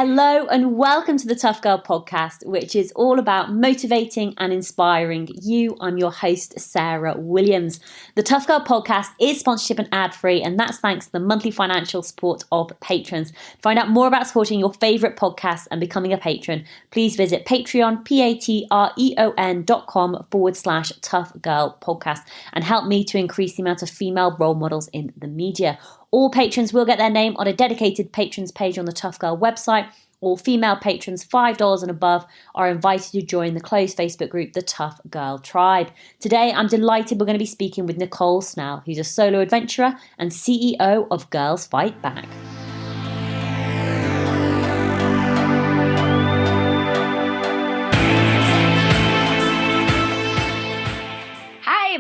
Hello and welcome to the Tough Girl podcast, which is all about motivating and inspiring you. I'm your host, Sarah Williams. The Tough Girl podcast is sponsorship and ad-free, and that's thanks to the monthly financial support of patrons. To find out more about supporting your favourite podcasts and becoming a patron, please visit Patreon, patreon.com/Tough Girl podcast, and help me to increase the amount of female role models in the media. All patrons will get their name on a dedicated patrons page on the Tough Girl website. All female patrons $5 and above are invited to join the closed Facebook group, the Tough Girl Tribe. Today, I'm delighted we're going to be speaking with Nicole Snell, who's a solo adventurer and CEO of Girls Fight Back.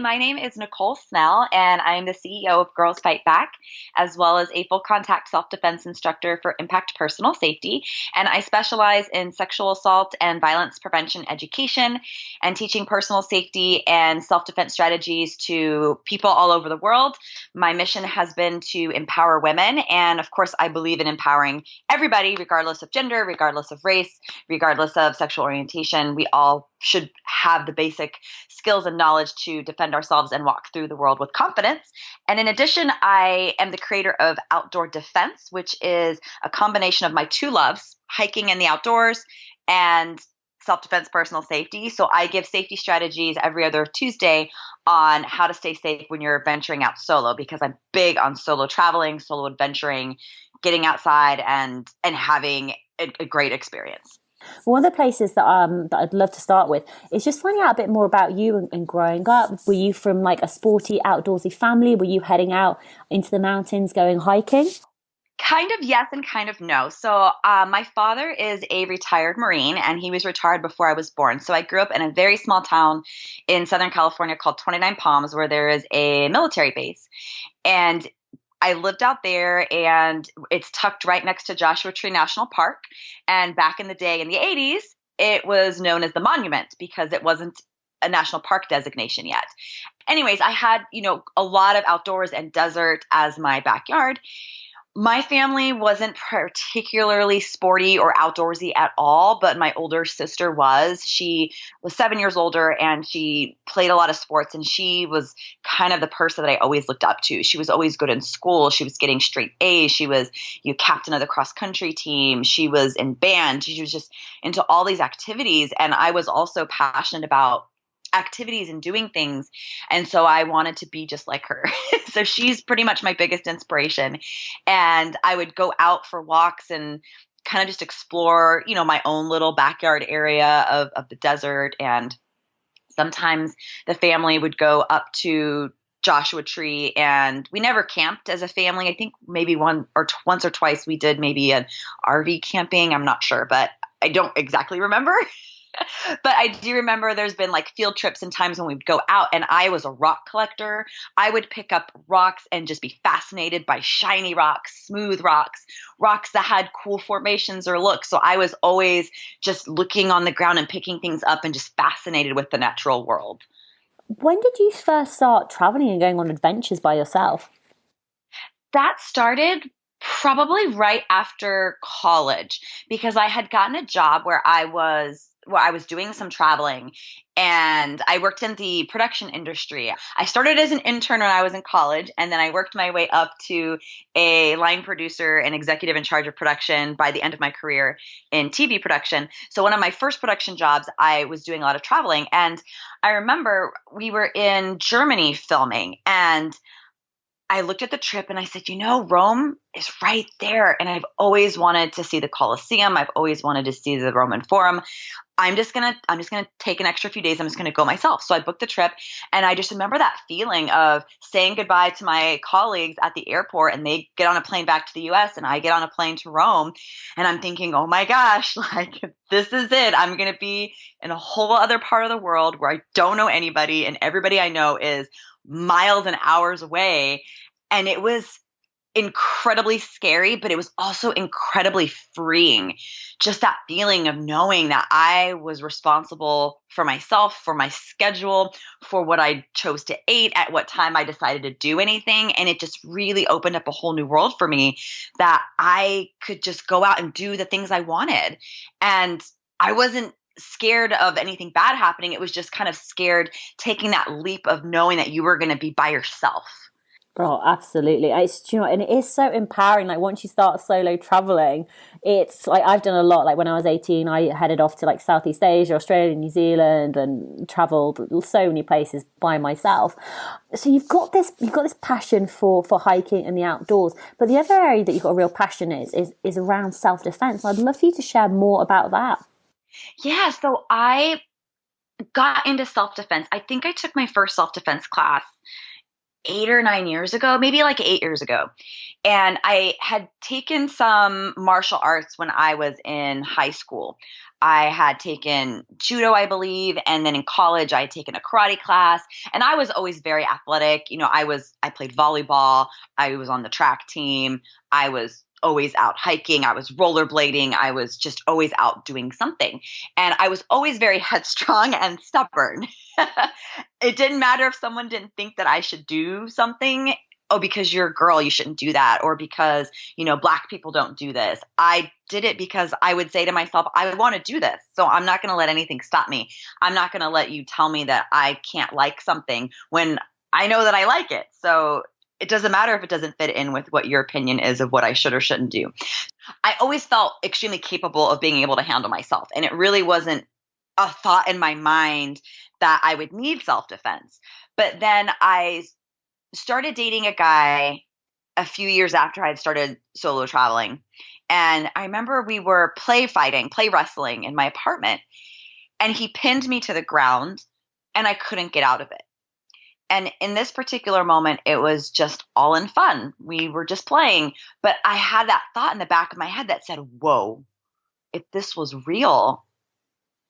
My name is Nicole Snell, and I am the CEO of Girls Fight Back, as well as a full contact self-defense instructor for Impact Personal Safety. And I specialize in sexual assault and violence prevention education and teaching personal safety and self-defense strategies to people all over the world. My mission has been to empower women. And of course, I believe in empowering everybody, regardless of gender, regardless of race, regardless of sexual orientation. We all should have the basic skills and knowledge to defend ourselves and walk through the world with confidence. And in addition, I am the creator of Outdoor Defense, which is a combination of my two loves, hiking in the outdoors and self-defense personal safety. So I give safety strategies every other Tuesday on how to stay safe when you're venturing out solo, because I'm big on solo traveling, solo adventuring, getting outside and having a great experience. One of the places that I'd love to start with is just finding out a bit more about you and growing up. Were you from like a sporty, outdoorsy family? Were you heading out into the mountains, going hiking? Kind of yes and kind of no. So my father is a retired Marine, and he was retired before I was born. So I grew up in a very small town in Southern California called 29 Palms, where there is a military base. And I lived out there, and it's tucked right next to Joshua Tree National Park. And back in the day, in the 80s, it was known as the Monument because it wasn't a national park designation yet. Anyways, I had, a lot of outdoors and desert as my backyard. My family wasn't particularly sporty or outdoorsy at all, but my older sister was. She was 7 years older, and she played a lot of sports, and she was kind of the person that I always looked up to. She was always good in school. She was getting straight A's. She was captain of the cross country team. She was in band. She was just into all these activities, and I was also passionate about activities and doing things. And so I wanted to be just like her. So she's pretty much my biggest inspiration. And I would go out for walks and kind of just explore, my own little backyard area of the desert. And sometimes the family would go up to Joshua Tree, and we never camped as a family. I think maybe once or twice we did maybe an RV camping. I'm not sure, but I don't exactly remember. But I do remember there's been like field trips and times when we'd go out, and I was a rock collector. I would pick up rocks and just be fascinated by shiny rocks, smooth rocks, rocks that had cool formations or looks. So I was always just looking on the ground and picking things up and just fascinated with the natural world. When did you first start traveling and going on adventures by yourself? That started probably right after college, because I had gotten a job where I was doing some traveling, and I worked in the production industry. I started as an intern when I was in college, and then I worked my way up to a line producer and executive in charge of production by the end of my career in TV production. So one of my first production jobs, I was doing a lot of traveling, and I remember we were in Germany filming, and I looked at the trip and I said, Rome is right there. And I've always wanted to see the Colosseum. I've always wanted to see the Roman Forum. I'm just going to take an extra few days. I'm just going to go myself. So I booked the trip, and I just remember that feeling of saying goodbye to my colleagues at the airport, and they get on a plane back to the US and I get on a plane to Rome, and I'm thinking, oh my gosh, like this is it. I'm going to be in a whole other part of the world where I don't know anybody, and everybody I know is miles and hours away. And it was incredibly scary, but it was also incredibly freeing. Just that feeling of knowing that I was responsible for myself, for my schedule, for what I chose to eat, at what time I decided to do anything. And it just really opened up a whole new world for me that I could just go out and do the things I wanted. And I wasn't scared of anything bad happening. It was just kind of scared taking that leap of knowing that you were going to be by yourself. Oh, absolutely. It's, you know, and it is so empowering. Like once you start solo traveling, it's like I've done a lot. Like when I was 18, I headed off to like Southeast Asia, Australia, New Zealand, and traveled so many places by myself. So you've got this passion for hiking and the outdoors. But the other area that you've got a real passion is around self-defense. I'd love for you to share more about that. Yeah, so I got into self-defense. I think I took my first self-defense class 8 or 9 years ago, maybe like 8 years ago. And I had taken some martial arts when I was in high school. I had taken judo, I believe, and then in college I had taken a karate class. And I was always very athletic. I played volleyball, I was on the track team, I was always out hiking, I was rollerblading, I was just always out doing something. And I was always very headstrong and stubborn. It didn't matter if someone didn't think that I should do something. Oh, because you're a girl, you shouldn't do that. Or because, Black people don't do this. I did it because I would say to myself, I want to do this. So I'm not going to let anything stop me. I'm not going to let you tell me that I can't like something when I know that I like it. So it doesn't matter if it doesn't fit in with what your opinion is of what I should or shouldn't do. I always felt extremely capable of being able to handle myself. And it really wasn't a thought in my mind that I would need self-defense. But then I started dating a guy a few years after I had started solo traveling. And I remember we were play wrestling in my apartment. And he pinned me to the ground and I couldn't get out of it. And in this particular moment, it was just all in fun. We were just playing. But I had that thought in the back of my head that said, whoa, if this was real,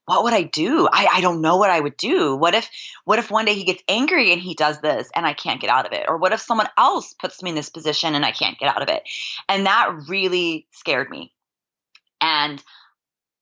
what would I do? I don't know what I would do. What if one day he gets angry and he does this and I can't get out of it? Or what if someone else puts me in this position and I can't get out of it? And that really scared me. And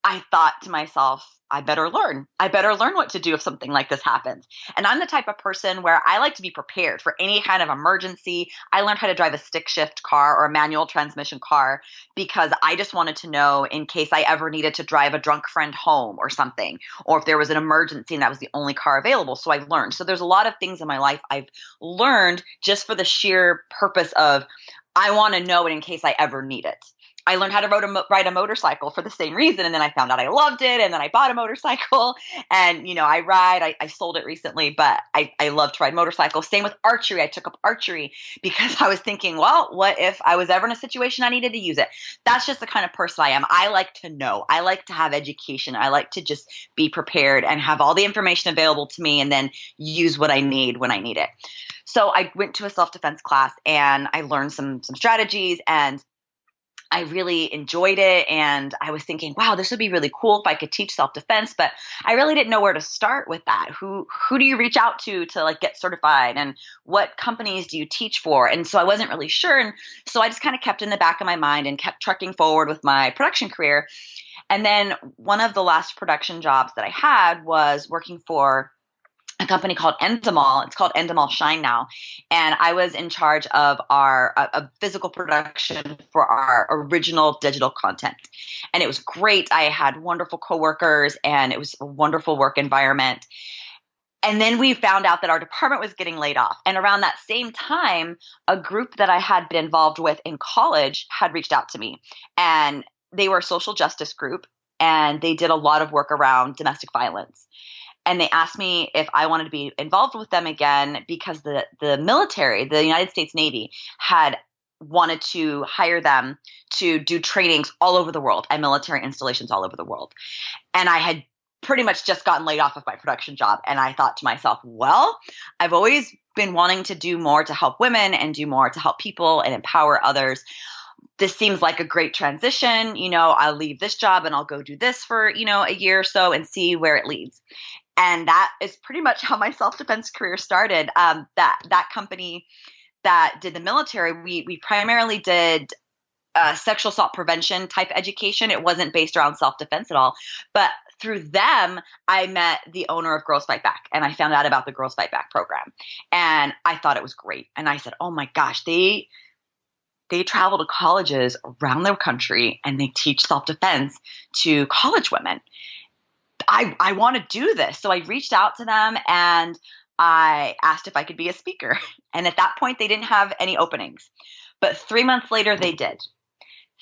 I thought to myself, I better learn. I better learn what to do if something like this happens. And I'm the type of person where I like to be prepared for any kind of emergency. I learned how to drive a stick shift car or a manual transmission car because I just wanted to know in case I ever needed to drive a drunk friend home or something, or if there was an emergency and that was the only car available. So I learned. So there's a lot of things in my life I've learned just for the sheer purpose of I want to know it in case I ever need it. I learned how to ride a motorcycle for the same reason. And then I found out I loved it. And then I bought a motorcycle and, I ride, I sold it recently, but I love to ride motorcycles. Same with archery. I took up archery because I was thinking, well, what if I was ever in a situation I needed to use it? That's just the kind of person I am. I like to know. I like to have education. I like to just be prepared and have all the information available to me and then use what I need when I need it. So I went to a self-defense class and I learned some strategies and I really enjoyed it. And I was thinking, wow, this would be really cool if I could teach self-defense, but I really didn't know where to start with that. Who do you reach out to like get certified and what companies do you teach for? And so I wasn't really sure. And so I just kind of kept in the back of my mind and kept trucking forward with my production career. And then one of the last production jobs that I had was working for a company called Endemol. It's called Endemol Shine now. And I was in charge of our physical production for our original digital content. And it was great. I had wonderful coworkers and it was a wonderful work environment. And then we found out that our department was getting laid off. And around that same time, a group that I had been involved with in college had reached out to me. And they were a social justice group and they did a lot of work around domestic violence. And they asked me if I wanted to be involved with them again because the military, the United States Navy, had wanted to hire them to do trainings all over the world at military installations all over the world. And I had pretty much just gotten laid off of my production job. And I thought to myself, well, I've always been wanting to do more to help women and do more to help people and empower others. This seems like a great transition. I'll leave this job and I'll go do this for, a year or so and see where it leads. And that is pretty much how my self-defense career started. That company that did the military, we primarily did sexual assault prevention type education. It wasn't based around self-defense at all. But through them, I met the owner of Girls Fight Back, and I found out about the Girls Fight Back program. And I thought it was great. And I said, oh my gosh, they travel to colleges around the country and they teach self-defense to college women. I want to do this. So I reached out to them and I asked if I could be a speaker. And at that point, they didn't have any openings. But 3 months later, they did.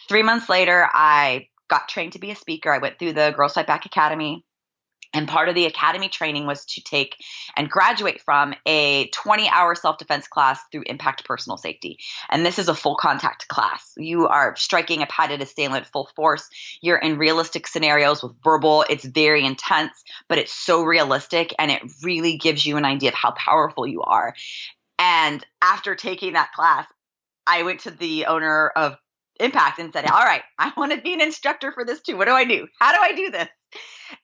3 months later, I got trained to be a speaker. I went through the Girls Fight Back Academy. And part of the academy training was to take and graduate from a 20-hour self-defense class through Impact Personal Safety. And this is a full contact class. You are striking a padded assailant full force. You're in realistic scenarios with verbal. It's very intense, but it's so realistic, and it really gives you an idea of how powerful you are. And after taking that class, I went to the owner of Impact and said, all right, I want to be an instructor for this too. What do I do? How do I do this?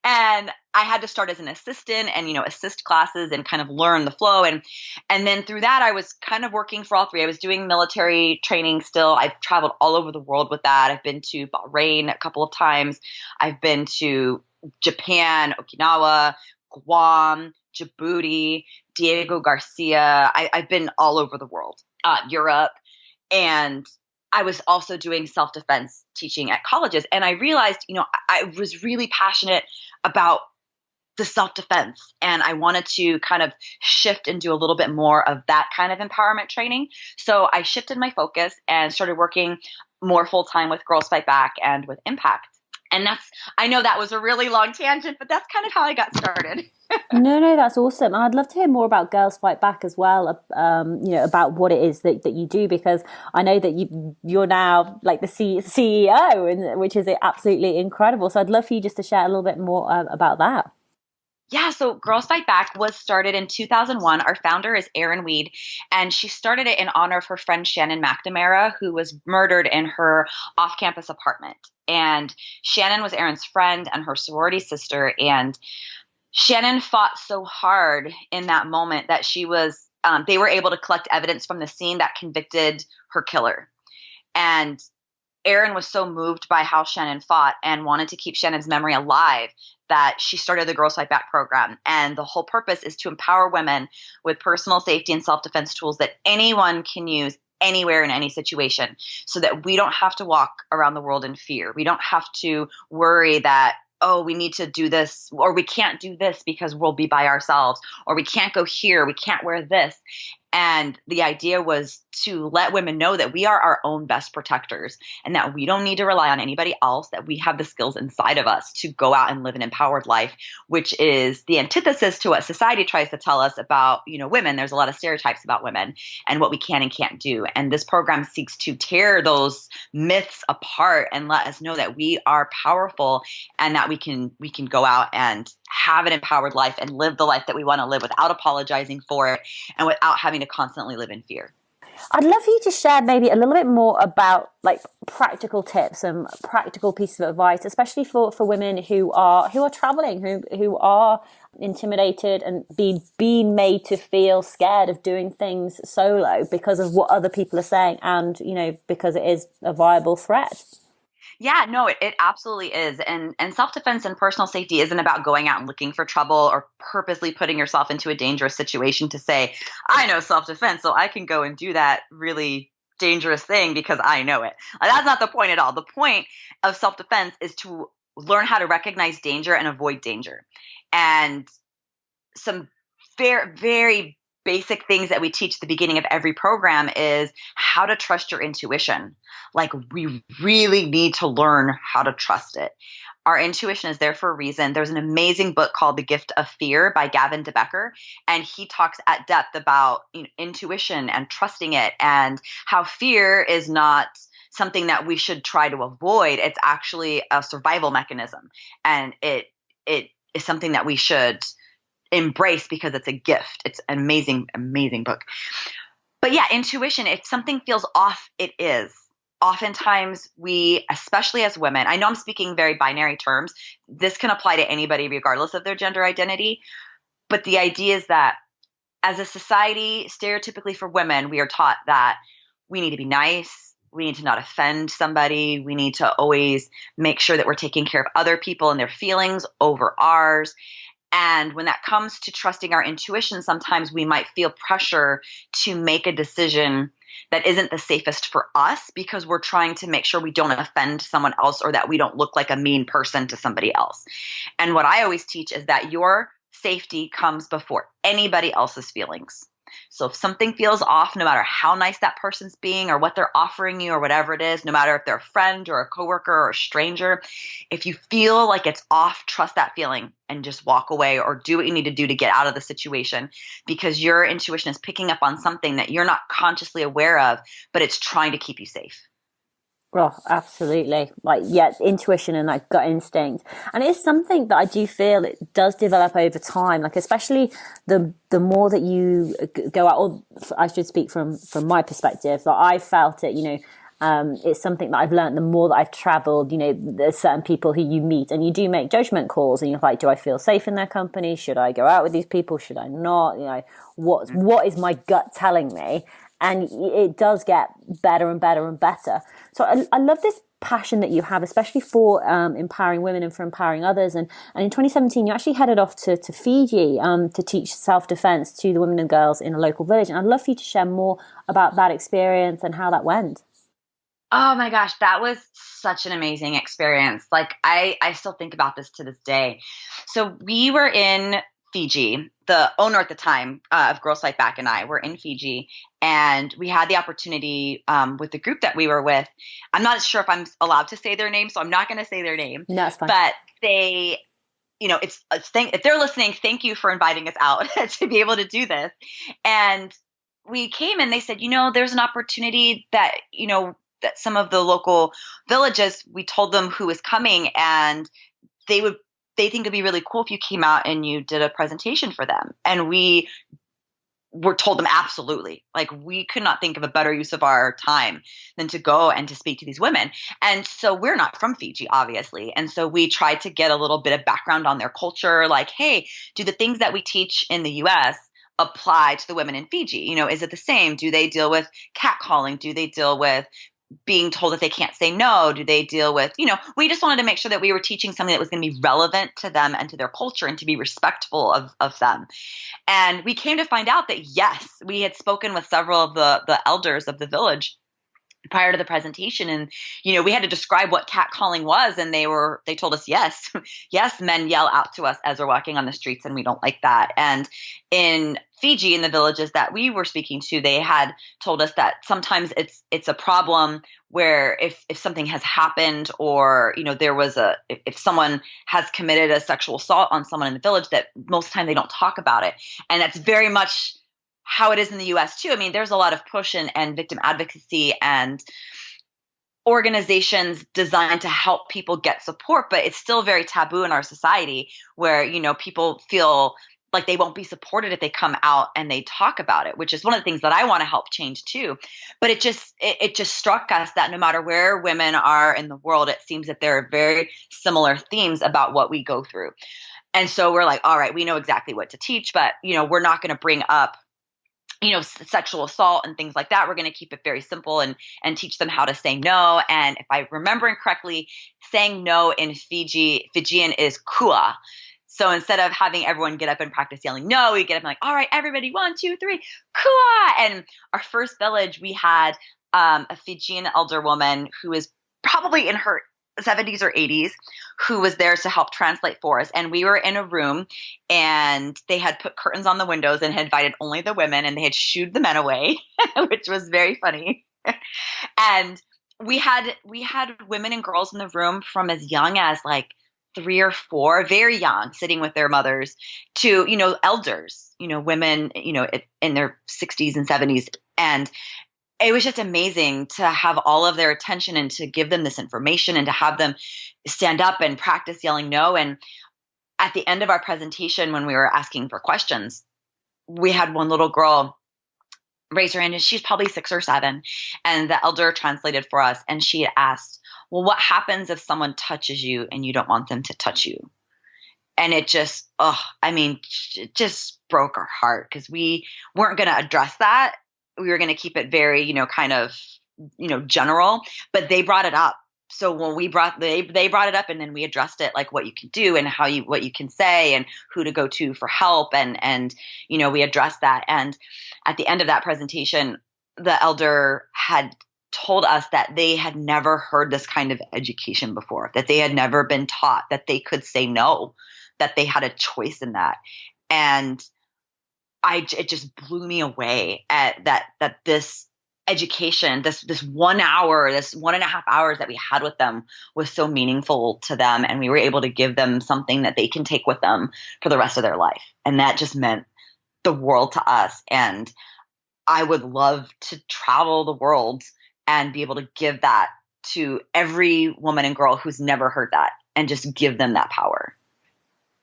And I had to start as an assistant and, assist classes and kind of learn the flow. And then through that, I was kind of working for all three. I was doing military training still. I've traveled all over the world with that. I've been to Bahrain a couple of times. I've been to Japan, Okinawa, Guam, Djibouti, Diego Garcia. I've been all over the world, Europe. And I was also doing self-defense teaching at colleges. And I realized, I was really passionate about the self-defense. And I wanted to kind of shift and do a little bit more of that kind of empowerment training. So I shifted my focus and started working more full-time with Girls Fight Back and with Impact. And I know that was a really long tangent, but that's kind of how I got started. No, that's awesome. And I'd love to hear more about Girls Fight Back as well, about what it is that you do, because I know that you're now like the CEO, which is absolutely incredible. So I'd love for you just to share a little bit more about that. Yeah, so Girls Fight Back was started in 2001. Our founder is Erin Weed, and she started it in honor of her friend Shannon McNamara, who was murdered in her off-campus apartment. And Shannon was Erin's friend and her sorority sister, and Shannon fought so hard in that moment that they were able to collect evidence from the scene that convicted her killer. And Erin was so moved by how Shannon fought and wanted to keep Shannon's memory alive that she started the Girls Fight Back program. And the whole purpose is to empower women with personal safety and self-defense tools that anyone can use anywhere in any situation, so that we don't have to walk around the world in fear. We don't have to worry that, oh, we need to do this, or we can't do this because we'll be by ourselves, or we can't go here, we can't wear this. And the idea was to let women know that we are our own best protectors and that we don't need to rely on anybody else, that we have the skills inside of us to go out and live an empowered life, which is the antithesis to what society tries to tell us about, women. There's a lot of stereotypes about women and what we can and can't do. And this program seeks to tear those myths apart and let us know that we are powerful and that we can go out and have an empowered life and live the life that we want to live without apologizing for it and without having to constantly live in fear. I'd love for you to share maybe a little bit more about like practical tips and practical pieces of advice, especially for women who are traveling, who are intimidated and being made to feel scared of doing things solo because of what other people are saying, and because it is a viable threat. Yeah, no, it absolutely is. And self-defense and personal safety isn't about going out and looking for trouble or purposely putting yourself into a dangerous situation to say, I know self-defense, so I can go and do that really dangerous thing because I know it. That's not the point at all. The point of self-defense is to learn how to recognize danger and avoid danger. And some very, very basic things that we teach at the beginning of every program is how to trust your intuition. Like, we really need to learn how to trust it. Our intuition is there for a reason. There's an amazing book called The Gift of Fear by Gavin DeBecker, and he talks at depth about intuition and trusting it, and how fear is not something that we should try to avoid. It's actually a survival mechanism, and it is something that we should embrace because it's a gift. It's an amazing, amazing book. But yeah, intuition, if something feels off, it is. Oftentimes we, especially as women, I know I'm speaking very binary terms. This can apply to anybody regardless of their gender identity. But the idea is that as a society, stereotypically for women, we are taught that we need to be nice. We need to not offend somebody. We need to always make sure that we're taking care of other people and their feelings over ours. And when that comes to trusting our intuition, sometimes we might feel pressure to make a decision that isn't the safest for us because we're trying to make sure we don't offend someone else or that we don't look like a mean person to somebody else. And what I always teach is that your safety comes before anybody else's feelings. So if something feels off, no matter how nice that person's being or what they're offering you or whatever it is, no matter if they're a friend or a coworker or a stranger, if you feel like it's off, trust that feeling and just walk away or do what you need to do to get out of the situation, because your intuition is picking up on something that you're not consciously aware of, but it's trying to keep you safe. Oh, absolutely. Like, yeah, intuition and like gut instinct. And it's something that I do feel it does develop over time. Like, especially the more that you go out, or I should speak from my perspective, that I felt it, it's something that I've learned the more that I've traveled. There's certain people who you meet and you do make judgment calls and you're like, do I feel safe in their company? Should I go out with these people? Should I not? What is my gut telling me? And it does get better and better and better. So I love this passion that you have, especially for empowering women and for empowering others. And in 2017, you actually headed off to Fiji to teach self-defense to the women and girls in a local village. And I'd love for you to share more about that experience and how that went. Oh my gosh, that was such an amazing experience. Like I still think about this to this day. So we were in Fiji. The owner at the time of Girls Fight Back and I were in Fiji, and we had the opportunity with the group that we were with. I'm not sure if I'm allowed to say their name, so I'm not going to say their name. No, it's fine. But they, if they're listening, thank you for inviting us out to be able to do this. And we came and they said, there's an opportunity that, that some of the local villages, we told them who was coming, and they think it'd be really cool if you came out and you did a presentation for them. And we were told them absolutely. Like, we could not think of a better use of our time than to go and to speak to these women. And so we're not from Fiji, obviously. And so we tried to get a little bit of background on their culture. Like, hey, do the things that we teach in the US apply to the women in Fiji? Is it the same? Do they deal with catcalling? Do they deal with being told that they can't say no? Do they deal with, we just wanted to make sure that we were teaching something that was going to be relevant to them and to their culture and to be respectful of them. And we came to find out that, yes, we had spoken with several of the elders of the village prior to the presentation. And, we had to describe what catcalling was. And they told us, yes, men yell out to us as we're walking on the streets and we don't like that. And in Fiji, in the villages that we were speaking to, they had told us that sometimes it's a problem where if something has happened or, if someone has committed a sexual assault on someone in the village, that most of the time they don't talk about it. And that's very much how it is in the US too. I mean, there's a lot of push and victim advocacy and organizations designed to help people get support, but it's still very taboo in our society where, people feel like they won't be supported if they come out and they talk about it, which is one of the things that I want to help change too. But it just struck us that no matter where women are in the world, it seems that there are very similar themes about what we go through. And so we're like, all right, we know exactly what to teach, but, we're not going to bring up sexual assault and things like that. We're going to keep it very simple and teach them how to say no. And if I'm remembering correctly, saying no in Fijian is kua. So instead of having everyone get up and practice yelling no, we get up and like, all right, everybody, 1, 2, 3, kua. And our first village, we had a Fijian elder woman who is probably in her 70s or 80s, who was there to help translate for us. And we were in a room and they had put curtains on the windows and had invited only the women, and they had shooed the men away, which was very funny. And we had women and girls in the room from as young as like 3 or 4, very young, sitting with their mothers, to, elders, women, in their 60s and 70s. And it was just amazing to have all of their attention and to give them this information and to have them stand up and practice yelling no. And at the end of our presentation, when we were asking for questions, we had one little girl raise her hand, and she's probably 6 or 7. And the elder translated for us, and she had asked, well, what happens if someone touches you and you don't want them to touch you? And it just, it just broke our heart because we weren't going to address that. We were going to keep it very, kind of, general, but they brought it up. So when they brought it up, and then we addressed it, like what you can do and what you can say and who to go to for help. And, we addressed that. And at the end of that presentation, the elder had told us that they had never heard this kind of education before, that they had never been taught that they could say no, that they had a choice in that. And it just blew me away at that this education, this 1 hour, this 1.5 hours that we had with them was so meaningful to them. And we were able to give them something that they can take with them for the rest of their life. And that just meant the world to us. And I would love to travel the world and be able to give that to every woman and girl who's never heard that, and just give them that power.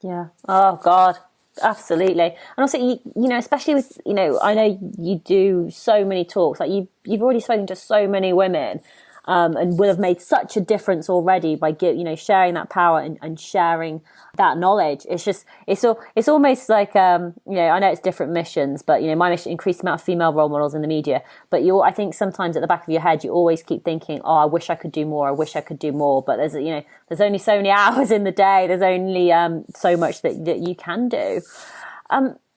Yeah. Oh God. Absolutely. And also, especially with, I know you do so many talks, like you've already spoken to so many women, and will have made such a difference already by sharing that power and sharing that knowledge. It's just, it's almost like, I know it's different missions, but, my mission, increase the amount of female role models in the media. But I think sometimes at the back of your head, you always keep thinking, oh, I wish I could do more. I wish I could do more. But there's only so many hours in the day. There's only so much that you can do.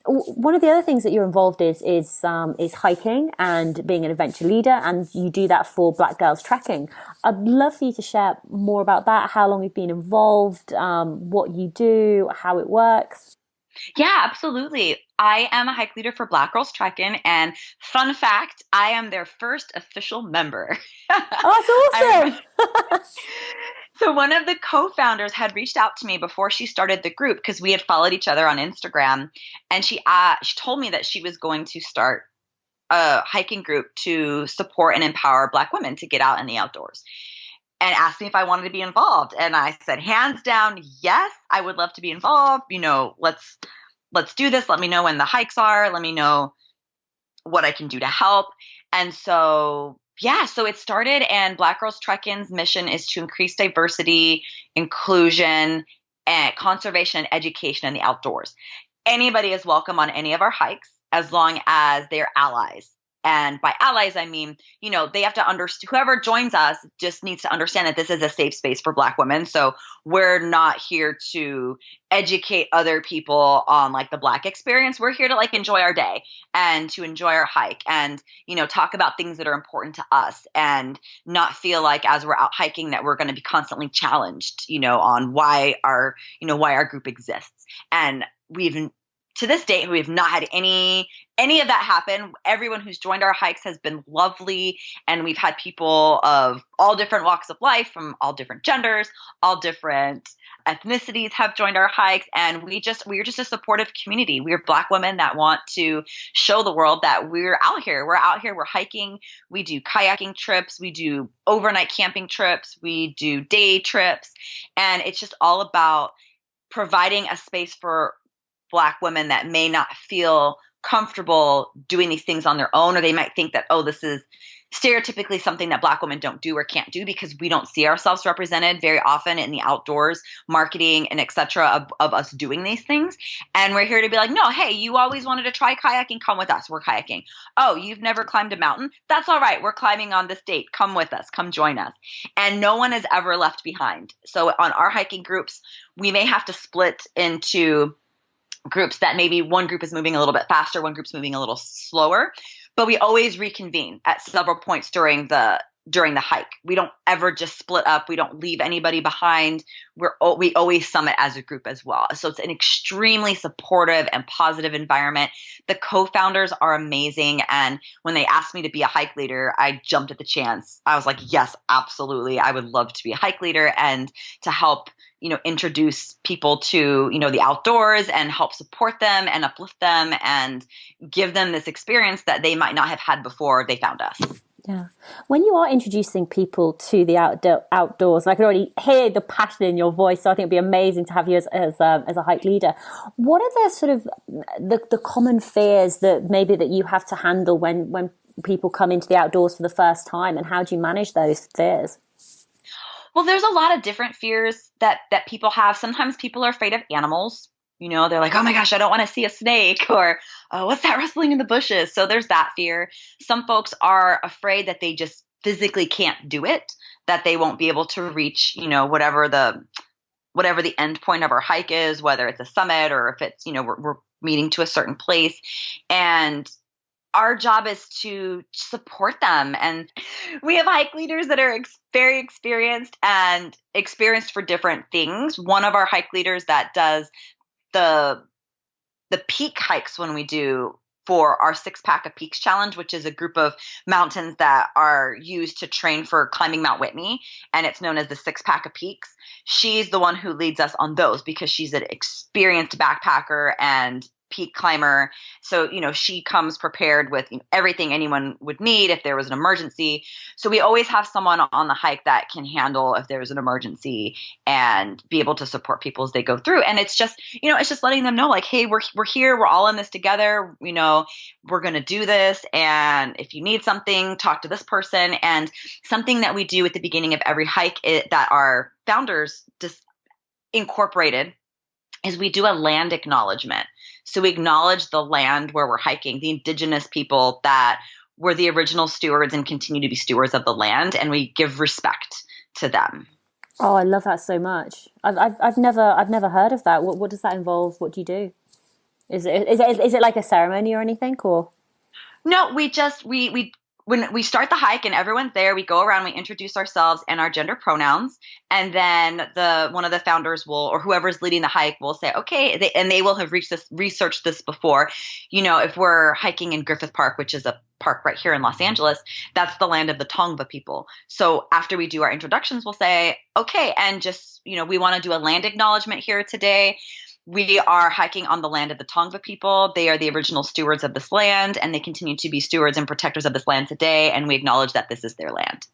One of the other things that you're involved is hiking and being an adventure leader, and you do that for Black Girls Trekking. I'd love for you to share more about that, how long you've been involved, what you do, how it works. Yeah, absolutely. I am a hike leader for Black Girls Trekking, and fun fact, I am their first official member. Oh, that's awesome. So one of the co-founders had reached out to me before she started the group, because we had followed each other on Instagram, and she told me that she was going to start a hiking group to support and empower Black women to get out in the outdoors, and asked me if I wanted to be involved. And I said, hands down, yes, I would love to be involved. Let's do this. Let me know when the hikes are. Let me know what I can do to help. And so it started, and Black Girls Trekking's mission is to increase diversity, inclusion, and conservation and education in the outdoors. Anybody is welcome on any of our hikes as long as they're allies. And by allies, I mean, they have to understand, whoever joins us just needs to understand that this is a safe space for Black women. So we're not here to educate other people on like the Black experience. We're here to like enjoy our day and to enjoy our hike and, talk about things that are important to us, and not feel like as we're out hiking that we're going to be constantly challenged, on why our group exists. And to this date, we have not had any of that happen. Everyone who's joined our hikes has been lovely, and we've had people of all different walks of life, from all different genders, all different ethnicities have joined our hikes, and we're just a supportive community. We're Black women that want to show the world that we're out here. We're out here, we're hiking, we do kayaking trips, we do overnight camping trips, we do day trips, and it's just all about providing a space for Black women that may not feel comfortable doing these things on their own, or they might think that, oh, this is stereotypically something that Black women don't do or can't do, because we don't see ourselves represented very often in the outdoors marketing and etc. of us doing these things. And we're here to be like, no, hey, you always wanted to try kayaking, come with us, we're kayaking. Oh, you've never climbed a mountain? That's all right, we're climbing on this date, come with us, come join us. And no one is ever left behind. So on our hiking groups, we may have to split into groups that maybe one group is moving a little bit faster, one group's moving a little slower, but we always reconvene at several points during the hike. We don't ever just split up. We don't leave anybody behind. We always summit as a group as well. So it's an extremely supportive and positive environment. The co-founders are amazing. And when they asked me to be a hike leader, I jumped at the chance. I was like, yes, absolutely. I would love to be a hike leader and to help introduce people to, the outdoors and help support them and uplift them and give them this experience that they might not have had before they found us. Yeah. When you are introducing people to the outdoors, and I can already hear the passion in your voice, so I think it'd be amazing to have you as a hike leader. What are the sort of the common fears that you have to handle when people come into the outdoors for the first time, and how do you manage those fears? Well, there's a lot of different fears that people have. Sometimes people are afraid of animals. They're like, oh my gosh, I don't want to see a snake, or what's that rustling in the bushes? So there's that fear. Some folks are afraid that they just physically can't do it, that they won't be able to reach, whatever the end point of our hike is, whether it's a summit or if it's, we're meeting to a certain place. And our job is to support them. And we have hike leaders that are very experienced and experienced for different things. One of our hike leaders that does the peak hikes when we do for our 6-Pack of Peaks challenge, which is a group of mountains that are used to train for climbing Mount Whitney, and it's known as the 6-Pack of Peaks. She's the one who leads us on those because she's an experienced backpacker and peak climber. So, she comes prepared with everything anyone would need if there was an emergency. So we always have someone on the hike that can handle if there's an emergency and be able to support people as they go through. And it's just, letting them know, like, hey, we're here, we're all in this together, we're going to do this. And if you need something, talk to this person. And something that we do at the beginning of every hike that our founders just incorporated is we do a land acknowledgement. So we acknowledge the land where we're hiking, the indigenous people that were the original stewards and continue to be stewards of the land, and we give respect to them. Oh, I love that so much. I've never heard of that. What does that involve? What do you do? Is it like a ceremony or anything, or? No, we when we start the hike and everyone's there, we go around, we introduce ourselves and our gender pronouns, and then one of the founders will, or whoever's leading the hike will say, okay, they will have researched this before. If we're hiking in Griffith Park, which is a park right here in Los Angeles, that's the land of the Tongva people. So after we do our introductions, we'll say, okay, and just, we want to do a land acknowledgement here today. We are hiking on the land of the Tongva people. They are the original stewards of this land, and they continue to be stewards and protectors of this land today, and we acknowledge that this is their land.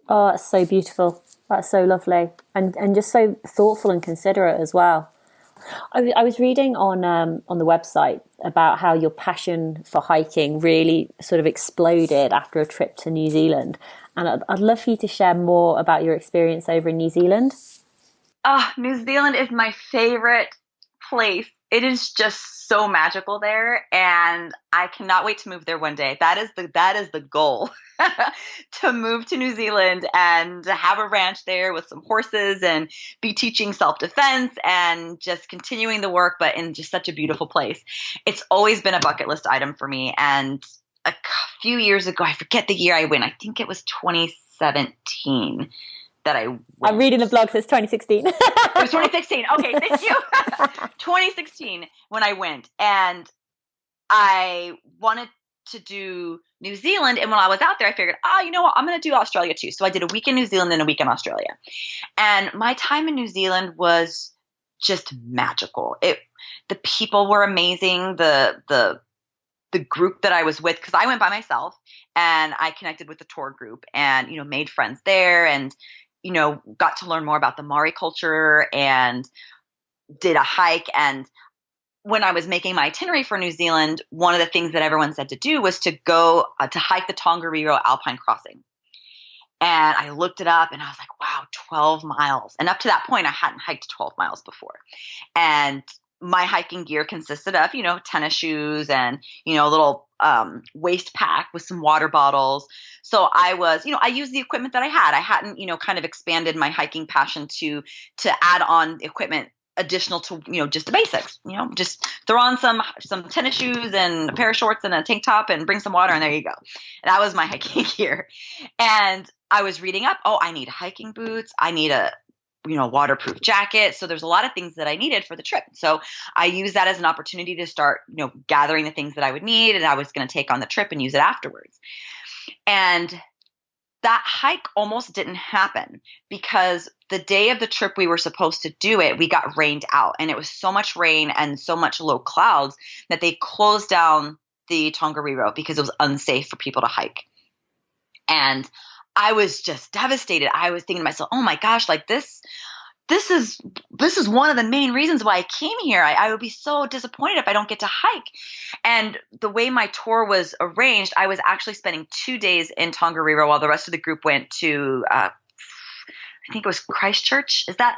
Oh, that's so beautiful. That's so lovely. And just so thoughtful and considerate as well. I was reading on the website about how your passion for hiking really sort of exploded after a trip to New Zealand. And I'd love for you to share more about your experience over in New Zealand. New Zealand is my favorite place. It is just so magical there, and I cannot wait to move there one day. That is the goal. To move to New Zealand and to have a ranch there with some horses and be teaching self-defense and just continuing the work, but in just such a beautiful place. It's always been a bucket list item for me. And a few years ago, I forget the year I went, I think it was 2017 that I went. I'm reading the blog, so it's 2016. It was 2016. Okay, thank you. 2016 when I went, and I wanted to do New Zealand. And when I was out there, I figured, you know what? I'm going to do Australia too. So I did a week in New Zealand and a week in Australia. And my time in New Zealand was just magical. The people were amazing. The group that I was with, because I went by myself, and I connected with the tour group and, made friends there, and, got to learn more about the Maori culture and did a hike. And when I was making my itinerary for New Zealand, one of the things that everyone said to do was to go to hike the Tongariro Alpine Crossing. And I looked it up and I was like, wow, 12 miles. And up to that point, I hadn't hiked 12 miles before. And my hiking gear consisted of, tennis shoes and, a little waist pack with some water bottles. So I was, I used the equipment that I had. I hadn't, kind of expanded my hiking passion to add on equipment additional to, just the basics, just throw on some tennis shoes and a pair of shorts and a tank top and bring some water, and there you go. That was my hiking gear. And I was reading up, I need hiking boots. I need a waterproof jacket. So there's a lot of things that I needed for the trip. So I used that as an opportunity to start, gathering the things that I would need, and I was going to take on the trip and use it afterwards. And that hike almost didn't happen because the day of the trip we were supposed to do it, we got rained out, and it was so much rain and so much low clouds that they closed down the Tongariro because it was unsafe for people to hike. And I was just devastated. I was thinking to myself, oh my gosh, like this is one of the main reasons why I came here. I would be so disappointed if I don't get to hike. And the way my tour was arranged, I was actually spending 2 days in Tongariro while the rest of the group went to, I I think it was Christchurch. Is that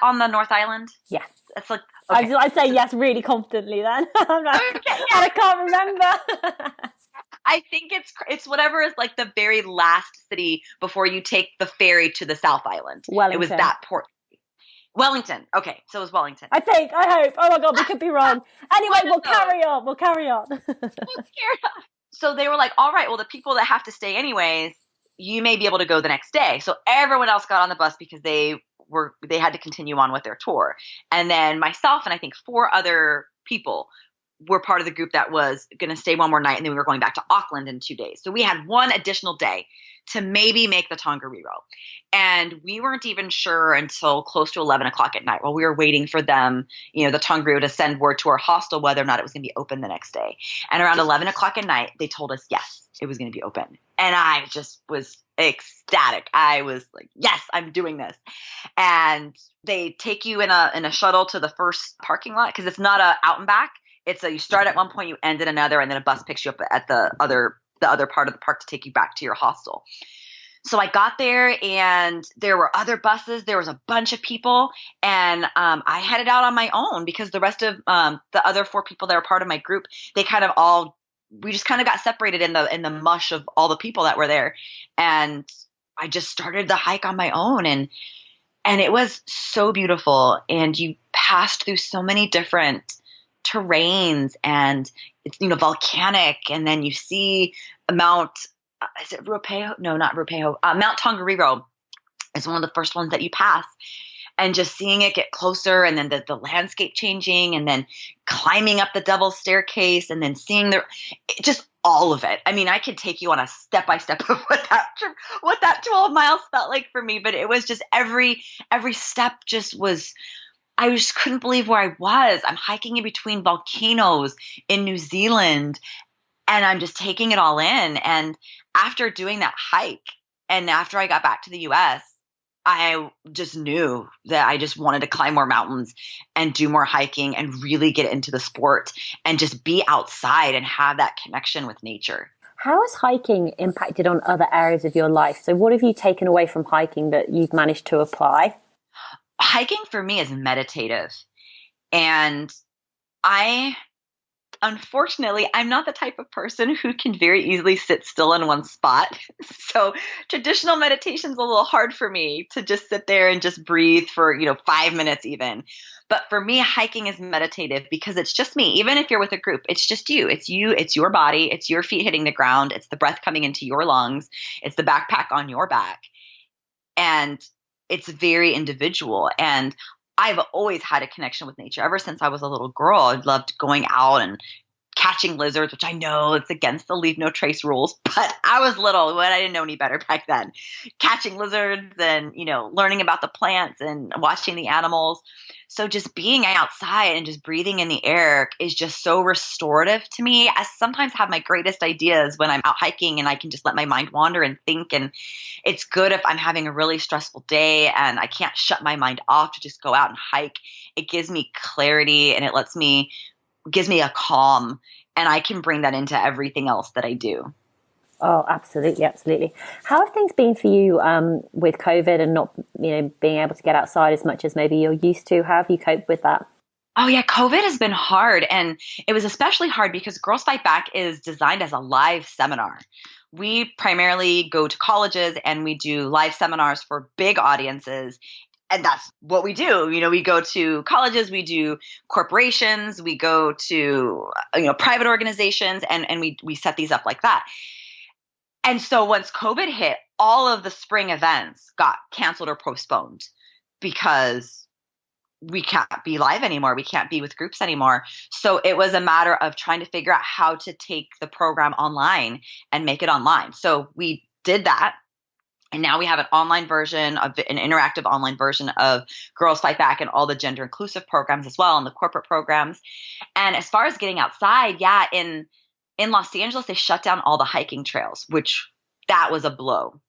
on the North Island? Yes. It's like, okay. I say yes really confidently then. I'm like, Okay, yeah. I can't remember. I think it's whatever is like the very last city before you take the ferry to the South Island. Wellington. It was that port. Wellington. Okay, so it was Wellington. I hope. Oh my God, we could be wrong. Anyway, we'll carry on. So they were like, all right, well, the people that have to stay anyways, you may be able to go the next day. So everyone else got on the bus because they had to continue on with their tour. And then myself and I think 4 other people were part of the group that was going to stay one more night, and then we were going back to Auckland in 2 days. So we had one additional day to maybe make the Tongariro. And we weren't even sure until close to 11 o'clock at night while we were waiting for them, the Tongariro, to send word to our hostel whether or not it was going to be open the next day. And around 11 o'clock at night, they told us, yes, it was going to be open. And I just was ecstatic. I was like, yes, I'm doing this. And they take you in a shuttle to the first parking lot, because it's not a out and back. It's you start at one point, you end at another, and then a bus picks you up at the other part of the park to take you back to your hostel. So I got there, and there were other buses. There was a bunch of people, and I headed out on my own because the rest of the other 4 people that were part of my group, we just kind of got separated in the mush of all the people that were there, and I just started the hike on my own, and it was so beautiful, and you passed through so many different terrains, and it's volcanic, and then you see Mount is it Ruapehu? No, not Ruapehu. Mount Tongariro is one of the first ones that you pass, and just seeing it get closer, and then the landscape changing, and then climbing up the Devil's Staircase, and then seeing just all of it. I mean, I could take you on a step-by-step of what that 12 miles felt like for me, but it was just every step just was. I just couldn't believe where I was. I'm hiking in between volcanoes in New Zealand, and I'm just taking it all in. And after doing that hike, and after I got back to the US, I just knew that I just wanted to climb more mountains and do more hiking and really get into the sport and just be outside and have that connection with nature. How has hiking impacted on other areas of your life? So what have you taken away from hiking that you've managed to apply? Hiking for me is meditative. And unfortunately, I'm not the type of person who can very easily sit still in one spot. So traditional meditation is a little hard for me to just sit there and just breathe for, 5 minutes even. But for me, hiking is meditative because it's just me. Even if you're with a group, it's just you. It's you. It's your body. It's your feet hitting the ground. It's the breath coming into your lungs. It's the backpack on your back. And it's very individual. And I've always had a connection with nature. Ever since I was a little girl, I loved going out and catching lizards, which I know it's against the leave no trace rules, but I was little when I didn't know any better back then. Catching lizards and, learning about the plants and watching the animals. So just being outside and just breathing in the air is just so restorative to me. I sometimes have my greatest ideas when I'm out hiking and I can just let my mind wander and think. And it's good if I'm having a really stressful day and I can't shut my mind off to just go out and hike. It gives me clarity, and it gives me a calm, and I can bring that into everything else that I do. Oh, absolutely. Absolutely. How have things been for you with COVID and not, being able to get outside as much as maybe you're used to? How have you coped with that? Oh yeah, COVID has been hard, and it was especially hard because Girls Fight Back is designed as a live seminar. We primarily go to colleges and we do live seminars for big audiences. And that's what we do. We go to colleges, we do corporations, we go to, private organizations, and we set these up like that. And so once COVID hit, all of the spring events got canceled or postponed because we can't be live anymore. We can't be with groups anymore. So it was a matter of trying to figure out how to take the program online and make it online. So we did that. And now we have an online version of an interactive online version of Girls Fight Back and all the gender inclusive programs as well, and the corporate programs. And as far as getting outside, yeah, in Los Angeles, they shut down all the hiking trails, which that was a blow.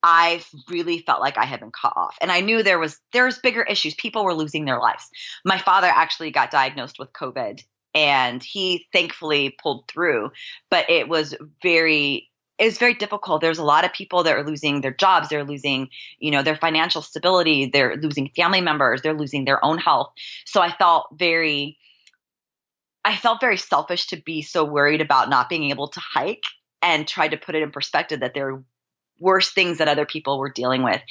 I really felt like I had been cut off. And I knew there was bigger issues. People were losing their lives. My father actually got diagnosed with COVID, and he thankfully pulled through. But it was very it was very difficult. There's a lot of people that are losing their jobs. They're losing, their financial stability. They're losing family members. They're losing their own health. So I felt very selfish to be so worried about not being able to hike, and tried to put it in perspective that there are worse things that other people were dealing with,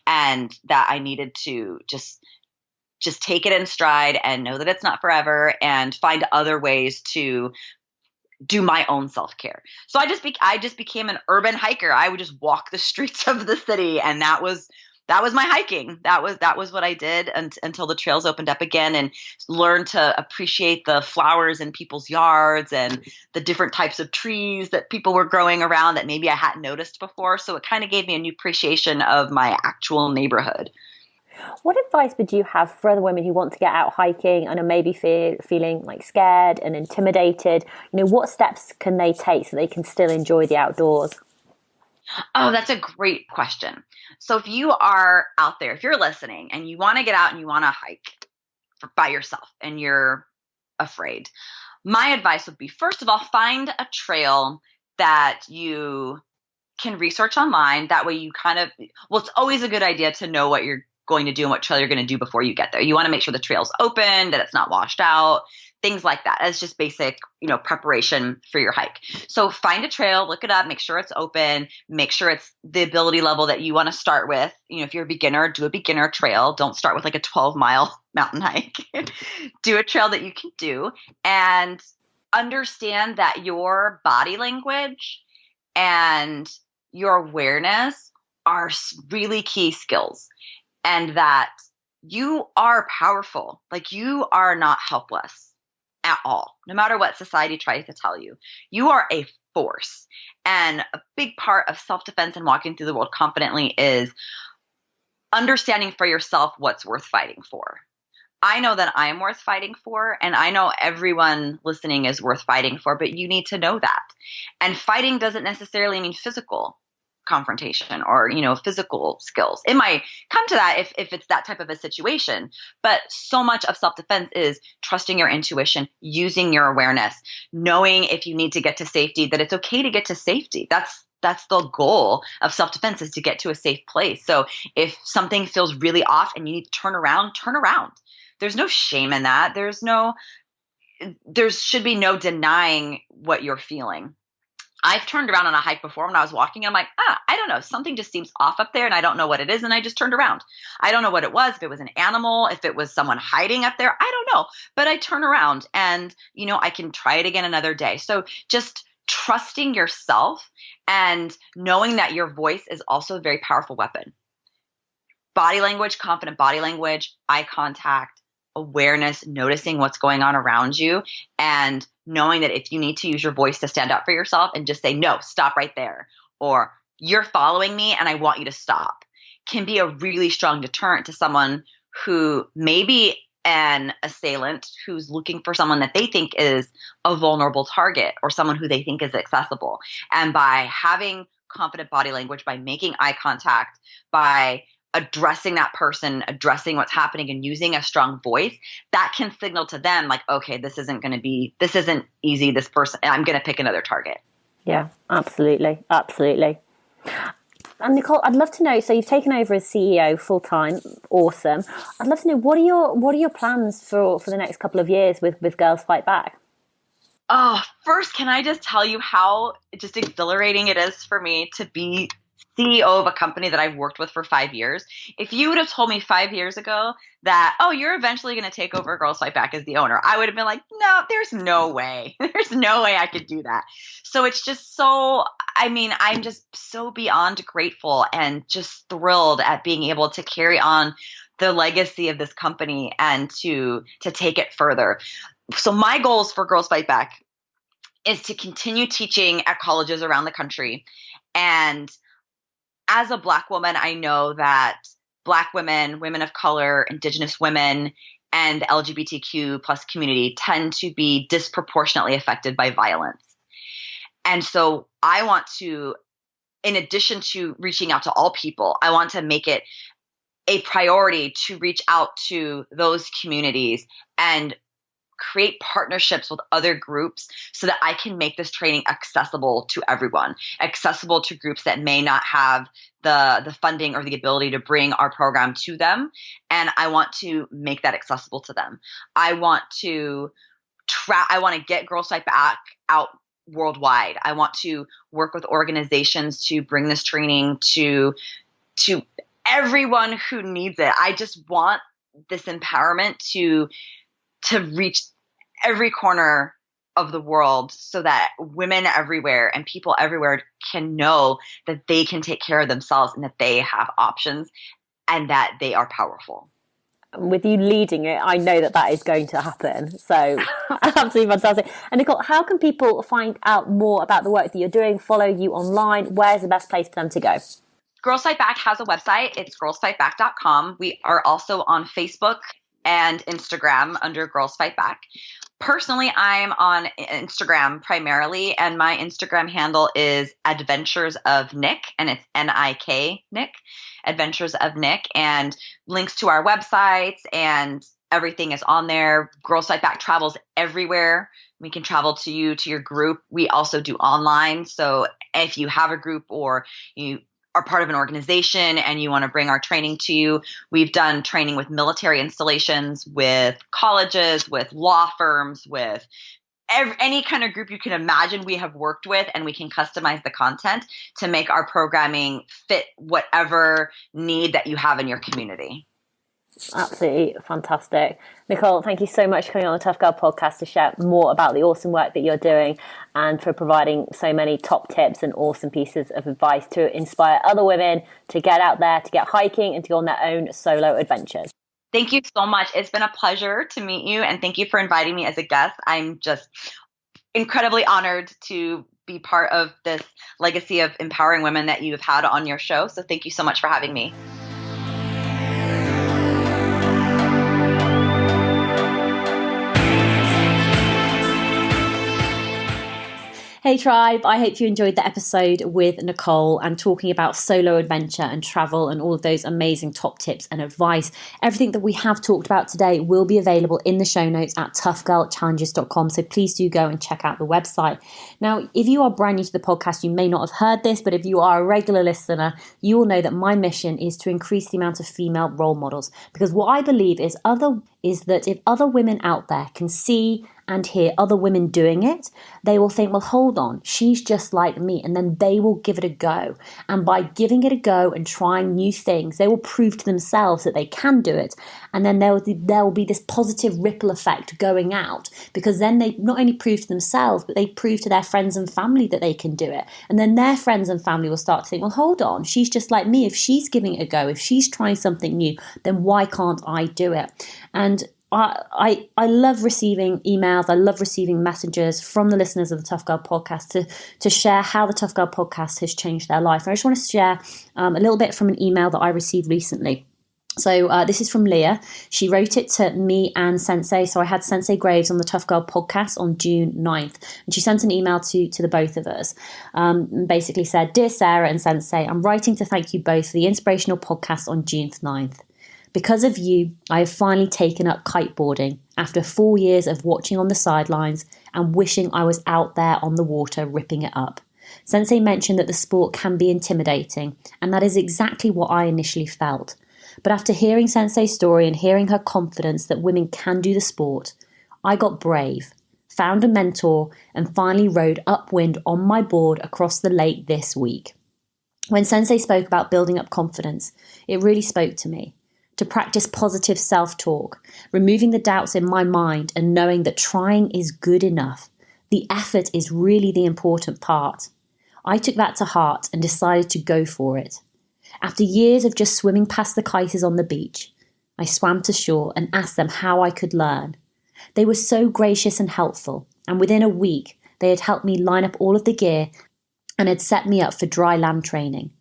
and that I needed to just take it in stride and know that it's not forever, and find other ways to do my own self-care. So I just became an urban hiker. I would just walk the streets of the city, and that was my hiking. That was what I did until the trails opened up again, and learned to appreciate the flowers in people's yards and the different types of trees that people were growing around that maybe I hadn't noticed before. So it kind of gave me a new appreciation of my actual neighborhood. What advice would you have for other women who want to get out hiking and are maybe feeling like scared and intimidated? What steps can they take so they can still enjoy the outdoors? Oh, that's a great question. So if you are out there, if you're listening and you want to get out and you want to hike by yourself and you're afraid, my advice would be, first of all, find a trail that you can research online. That way you it's always a good idea to know what you're going to do and what trail you're going to do before you get there. You want to make sure the trail's open, that it's not washed out, things like that. It's just basic, preparation for your hike. So find a trail, look it up, make sure it's open, make sure it's the ability level that you want to start with. If you're a beginner, do a beginner trail. Don't start with like a 12-mile mountain hike. Do a trail that you can do, and understand that your body language and your awareness are really key skills, and that you are powerful. Like, you are not helpless at all, no matter what society tries to tell you. You are a force. And a big part of self-defense and walking through the world confidently is understanding for yourself what's worth fighting for. I know that I am worth fighting for, and I know everyone listening is worth fighting for, but you need to know that. And fighting doesn't necessarily mean physical confrontation or, physical skills. It might come to that if it's that type of a situation, but so much of self-defense is trusting your intuition, using your awareness, knowing if you need to get to safety, that it's okay to get to safety. That's the goal of self-defense, is to get to a safe place. So if something feels really off and you need to turn around, turn around. There's no shame in that. There should be no denying what you're feeling. I've turned around on a hike before when I was walking, and I'm like, I don't know, something just seems off up there and I don't know what it is. And I just turned around. I don't know what it was, if it was an animal, if it was someone hiding up there, I don't know. But I turn around and, I can try it again another day. So just trusting yourself and knowing that your voice is also a very powerful weapon. Body language, confident body language, eye contact, awareness, noticing what's going on around you, and knowing that if you need to use your voice to stand up for yourself and just say, no, stop right there, or you're following me and I want you to stop, can be a really strong deterrent to someone who may be an assailant who's looking for someone that they think is a vulnerable target, or someone who they think is accessible. And by having confident body language, by making eye contact, by addressing that person, addressing what's happening, and using a strong voice, that can signal to them like, okay, this isn't easy. This person, I'm going to pick another target. Yeah, absolutely. Absolutely. And Nicole, I'd love to know, so you've taken over as CEO full time. Awesome. I'd love to know, what are your plans for the next couple of years with Girls Fight Back? Oh, first, can I just tell you how just exhilarating it is for me to be CEO of a company that I've worked with for 5 years. If you would have told me 5 years ago that, oh, you're eventually going to take over Girls Fight Back as the owner, I would have been like, no, there's no way. There's no way I could do that. So it's just I'm just so beyond grateful and just thrilled at being able to carry on the legacy of this company and to take it further. So my goals for Girls Fight Back is to continue teaching at colleges around the country. And as a Black woman, I know that Black women, women of color, Indigenous women, and the LGBTQ plus community tend to be disproportionately affected by violence. And so I want to, in addition to reaching out to all people, I want to make it a priority to reach out to those communities and create partnerships with other groups so that I can make this training accessible to everyone, accessible to groups that may not have the funding or the ability to bring our program to them. And I want to make that accessible to them. I want to get Girls Fight Back out worldwide. I want to work with organizations to bring this training to everyone who needs it. I just want this empowerment to reach every corner of the world so that women everywhere and people everywhere can know that they can take care of themselves and that they have options and that they are powerful. With you leading it, I know that is going to happen. So absolutely fantastic. And Nicole, how can people find out more about the work that you're doing, follow you online? Where's the best place for them to go? Girls Fight Back has a website. It's girlsfightback.com. We are also on Facebook and Instagram under Girls Fight Back. Personally, I'm on Instagram primarily, and my Instagram handle is Adventures of Nick, and it's N-I-K, Nick, Adventures of Nick, and links to our websites and everything is on there. Girls Fight Back travels everywhere. We can travel to you, to your group. We also do online. So if you have a group or you are part of an organization and you want to bring our training to you, we've done training with military installations, with colleges, with law firms, with any kind of group you can imagine we have worked with, and we can customize the content to make our programming fit whatever need that you have in your community. Absolutely fantastic. Nicole, thank you so much for coming on the Tough Girl podcast to share more about the awesome work that you're doing and for providing so many top tips and awesome pieces of advice to inspire other women to get out there, to get hiking and to go on their own solo adventures. Thank you so much. It's been a pleasure to meet you, and thank you for inviting me as a guest. I'm just incredibly honored to be part of this legacy of empowering women that you've had on your show. So thank you so much for having me. Hey tribe, I hope you enjoyed the episode with Nicole and talking about solo adventure and travel and all of those amazing top tips and advice. Everything that we have talked about today will be available in the show notes at toughgirlchallenges.com, so please do go and check out the website. Now, if you are brand new to the podcast, you may not have heard this, but if you are a regular listener, you will know that my mission is to increase the amount of female role models, because what I believe is that if other women out there can see and hear other women doing it, they will think, well, hold on, she's just like me. And then they will give it a go. And by giving it a go and trying new things, they will prove to themselves that they can do it. And then there will be this positive ripple effect going out, because then they not only prove to themselves, but they prove to their friends and family that they can do it. And then their friends and family will start to think, well, hold on, she's just like me. If she's giving it a go, if she's trying something new, then why can't I do it? And I love receiving emails. I love receiving messages from the listeners of the Tough Girl podcast to share how the Tough Girl podcast has changed their life. And I just want to share a little bit from an email that I received recently. So this is from Leah. She wrote it to me and Sensei. So I had Sensei Graves on the Tough Girl podcast on June 9th. And she sent an email to the both of us. Basically said, Dear Sarah and Sensei, I'm writing to thank you both for the inspirational podcast on June 9th. Because of you, I have finally taken up kiteboarding after 4 years of watching on the sidelines and wishing I was out there on the water ripping it up. Sensei mentioned that the sport can be intimidating, and that is exactly what I initially felt. But after hearing Sensei's story and hearing her confidence that women can do the sport, I got brave, found a mentor, and finally rode upwind on my board across the lake this week. When Sensei spoke about building up confidence, it really spoke to me. To practice positive self-talk, removing the doubts in my mind and knowing that trying is good enough. The effort is really the important part. I took that to heart and decided to go for it. After years of just swimming past the kiters on the beach, I swam to shore and asked them how I could learn. They were so gracious and helpful, and within a week, they had helped me line up all of the gear and had set me up for dry land training.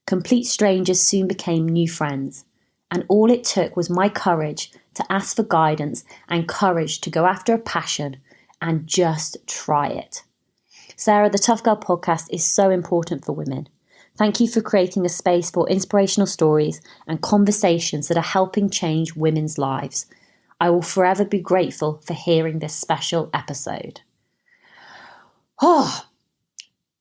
Complete strangers soon became new friends. And all it took was my courage to ask for guidance and courage to go after a passion and just try it. Sarah, the Tough Girl podcast is so important for women. Thank you for creating a space for inspirational stories and conversations that are helping change women's lives. I will forever be grateful for hearing this special episode. Oh,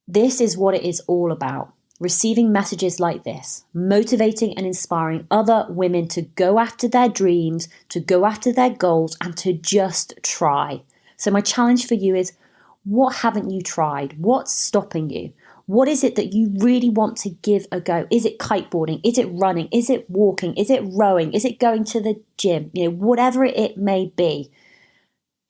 this is what it is all about. Receiving messages like this, motivating and inspiring other women to go after their dreams, to go after their goals, and to just try. So my challenge for you is, what haven't you tried? What's stopping you? What is it that you really want to give a go? Is it kiteboarding? Is it running? Is it walking? Is it rowing? Is it going to the gym? Whatever it may be,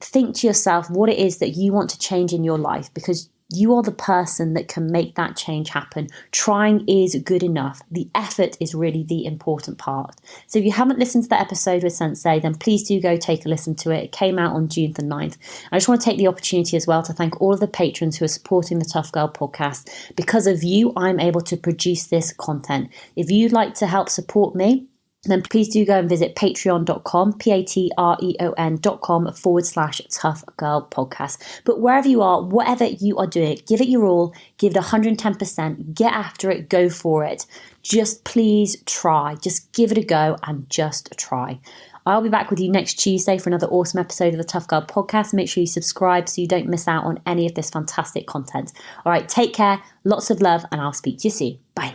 think to yourself what it is that you want to change in your life, because you are the person that can make that change happen. Trying is good enough. The effort is really the important part. So if you haven't listened to that episode with Sensei, then please do go take a listen to it. It came out on June the 9th. I just want to take the opportunity as well to thank all of the patrons who are supporting the Tough Girl podcast. Because of you, I'm able to produce this content. If you'd like to help support me, then please do go and visit patreon.com, patreon.com/Tough Girl Podcast. But wherever you are, whatever you are doing, give it your all, give it 110%, get after it, go for it. Just please try, just give it a go and just try. I'll be back with you next Tuesday for another awesome episode of the Tough Girl Podcast. Make sure you subscribe so you don't miss out on any of this fantastic content. All right, take care, lots of love, and I'll speak to you soon. Bye.